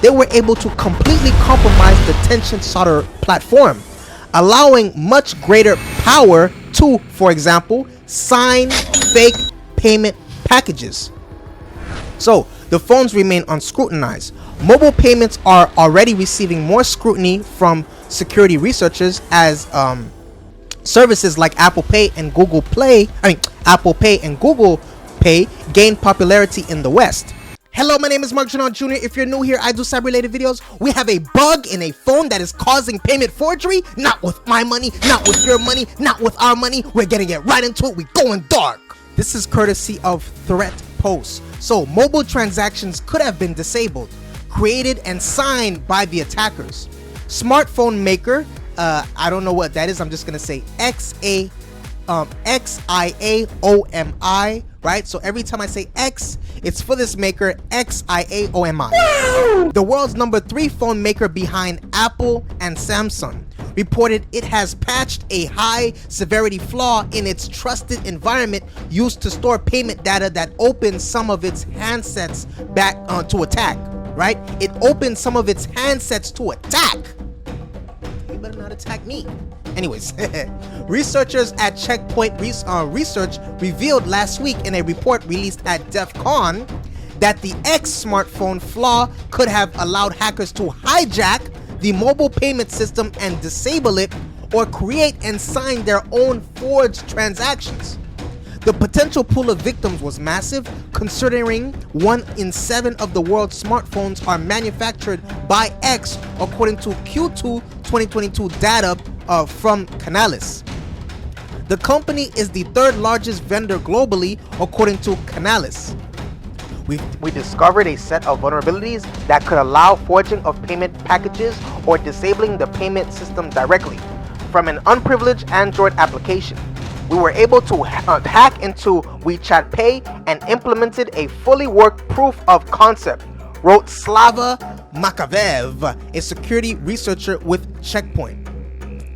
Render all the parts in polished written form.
they were able to completely compromise the tension solder platform, allowing much greater power to, for example, sign fake payment packages. So the phones remain unscrutinized. Mobile payments are already receiving more scrutiny from security researchers as services like Apple Pay and Google Pay gain popularity in the West. Hello, my name is Marc Drouinaud Jr. If you're new here, I do cyber-related videos. We have a bug in a phone that is causing payment forgery. Not with my money, not with your money, not with our money. We're gonna get right into it. We're going dark. This is courtesy of Threat Post. So mobile transactions could have been disabled, created and signed by the attackers. Smartphone maker, I don't know what that is. I'm just gonna say XIAOMI, right? So every time I say X, it's for this maker, XIAOMI. The world's #3 phone maker behind Apple and Samsung reported it has patched a high severity flaw in its trusted environment used to store payment data that opens some of its handsets back to attack, right? It opens some of its handsets to attack. You better not attack me. Anyways, researchers at Checkpoint Research revealed last week in a report released at DEF CON that the X smartphone flaw could have allowed hackers to hijack the mobile payment system and disable it, or create and sign their own forged transactions. The potential pool of victims was massive, considering 1 in 7 of the world's smartphones are manufactured by X, according to Q2 2022 data from Canalys. The company is the 3rd largest vendor globally, according to Canalys. We discovered a set of vulnerabilities that could allow forging of payment packages or disabling the payment system directly from an unprivileged Android application. We were able to hack into WeChat Pay and implemented a fully worked proof of concept, wrote Slava Makavev, a security researcher with Checkpoint.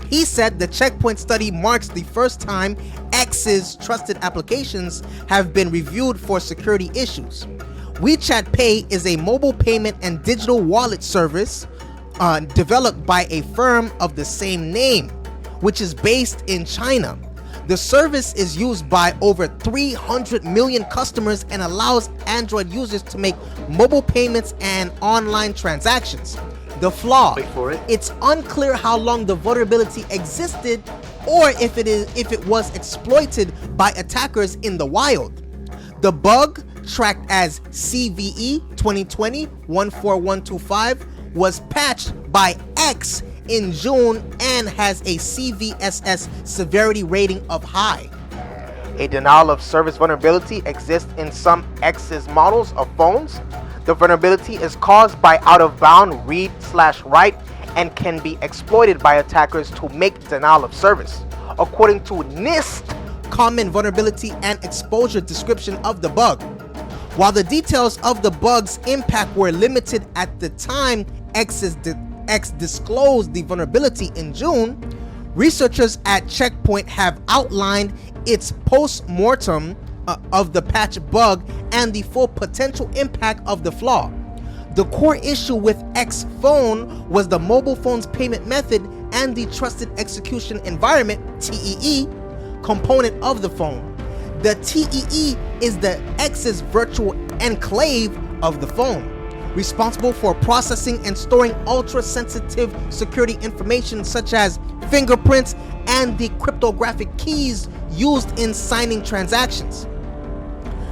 He said the Checkpoint study marks the first time X's trusted applications have been reviewed for security issues. WeChat Pay is a mobile payment and digital wallet service developed by a firm of the same name, which is based in China. The service is used by over 300 million customers and allows Android users to make mobile payments and online transactions. The flaw: it's unclear how long the vulnerability existed or if it was exploited by attackers in the wild. The bug, tracked as CVE 2020-14125, was patched by X in June and has a CVSS severity rating of high. A denial of service vulnerability exists in some X's models of phones. The vulnerability is caused by out-of-bound read/write and can be exploited by attackers to make denial of service. According to NIST, common vulnerability and exposure description of the bug. While the details of the bug's impact were limited at the time X disclosed the vulnerability in June, researchers at Checkpoint have outlined its post-mortem of the patch bug and the full potential impact of the flaw. The core issue with X phone was the mobile phone's payment method and the trusted execution environment (TEE) component of the phone. The TEE is the X's virtual enclave of the phone, responsible for processing and storing ultra-sensitive security information such as fingerprints and the cryptographic keys used in signing transactions.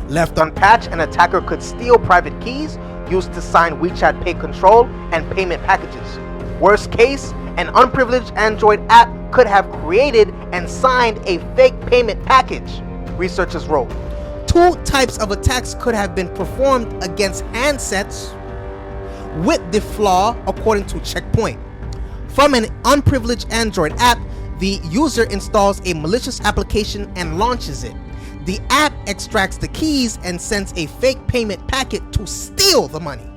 Left unpatched, an attacker could steal private keys used to sign WeChat Pay control and payment packages. Worst case, an unprivileged Android app could have created and signed a fake payment package, researchers wrote. 2 types of attacks could have been performed against handsets with the flaw, according to Checkpoint. From an unprivileged Android app, the user installs a malicious application and launches it. The app extracts the keys and sends a fake payment packet to steal the money.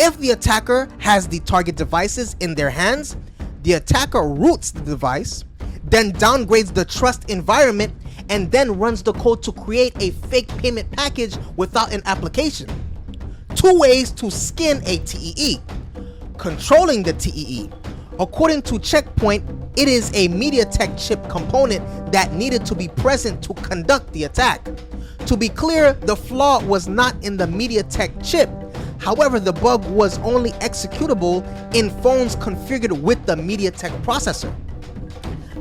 If the attacker has the target devices in their hands, the attacker roots the device, then downgrades the trust environment, and then runs the code to create a fake payment package without an application. two ways to skin a TEE. Controlling the TEE. According to Checkpoint, it is a MediaTek chip component that needed to be present to conduct the attack. To be clear, the flaw was not in the MediaTek chip. However, the bug was only executable in phones configured with the MediaTek processor.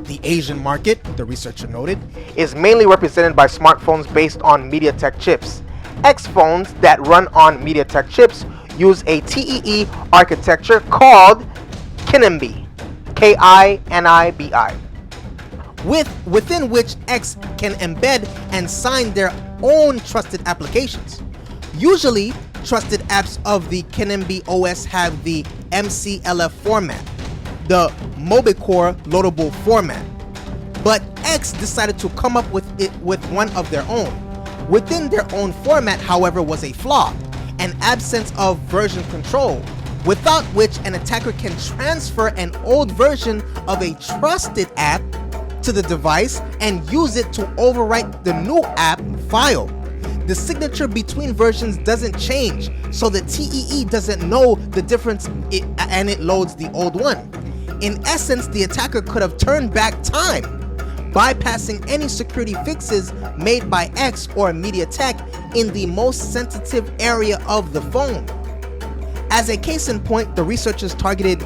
The Asian market, the researcher noted, is mainly represented by smartphones based on MediaTek chips. X phones that run on MediaTek chips use a TEE architecture called KINIBI, KINIBI, within which X can embed and sign their own trusted applications. Usually, trusted apps of the KINIBI OS have the MCLF format, the MobiCore loadable format, but X decided to come up with one of their own. Within their own format, however, was a flaw, an absence of version control, without which an attacker can transfer an old version of a trusted app to the device and use it to overwrite the new app file. The signature between versions doesn't change, so the TEE doesn't know the difference and it loads the old one. In essence, the attacker could have turned back time, bypassing any security fixes made by X or MediaTek in the most sensitive area of the phone. As a case in point, the researchers targeted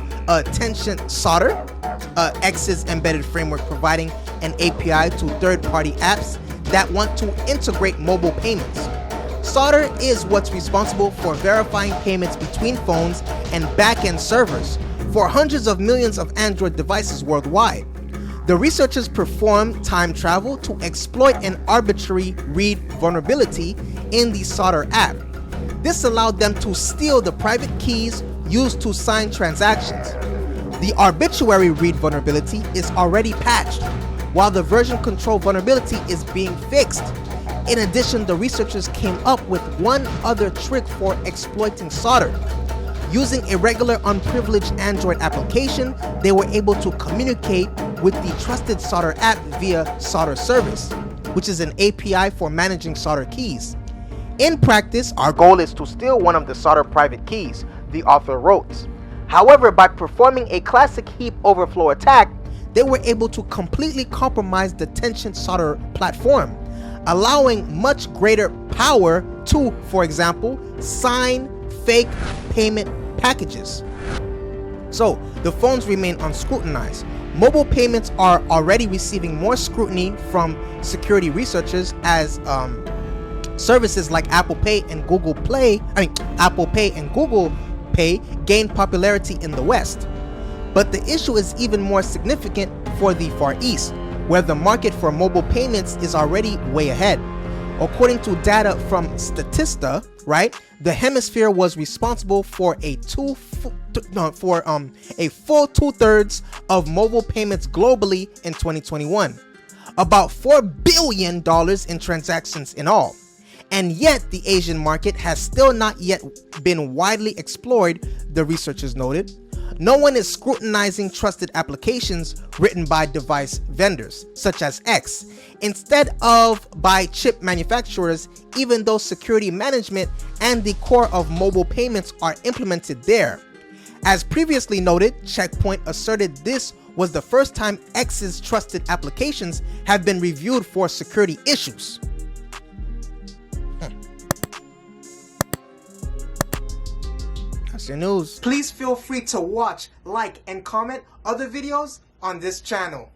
Tension Solder, X's embedded framework providing an API to third-party apps that want to integrate mobile payments. Solder is what's responsible for verifying payments between phones and back-end servers for hundreds of millions of Android devices worldwide. The researchers performed time travel to exploit an arbitrary read vulnerability in the Solder app. This allowed them to steal the private keys used to sign transactions. The arbitrary read vulnerability is already patched, while the version control vulnerability is being fixed. In addition, the researchers came up with one other trick for exploiting Solder. Using a regular unprivileged Android application, they were able to communicate with the trusted Solder app via Solder Service, which is an API for managing Solder keys. In practice, our goal is to steal one of the Solder private keys, the author wrote. However, by performing a classic heap overflow attack, they were able to completely compromise the Tension Solder platform, allowing much greater power to, for example, sign fake payment packages. So, the phones remain unscrutinized. Mobile payments are already receiving more scrutiny from security researchers as services like Apple Pay and Google Pay gain popularity in the West. But the issue is even more significant for the Far East, where the market for mobile payments is already way ahead. According to data from Statista, the hemisphere was responsible for a full 2/3 of mobile payments globally in 2021, about $4 billion in transactions in all. And yet, the Asian market has still not yet been widely explored, the researchers noted. No one is scrutinizing trusted applications written by device vendors, such as X, instead of by chip manufacturers, even though security management and the core of mobile payments are implemented there. As previously noted, Checkpoint asserted this was the first time X's trusted applications have been reviewed for security issues. That's your news. Please feel free to watch, like, and comment other videos on this channel.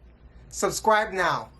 Subscribe now.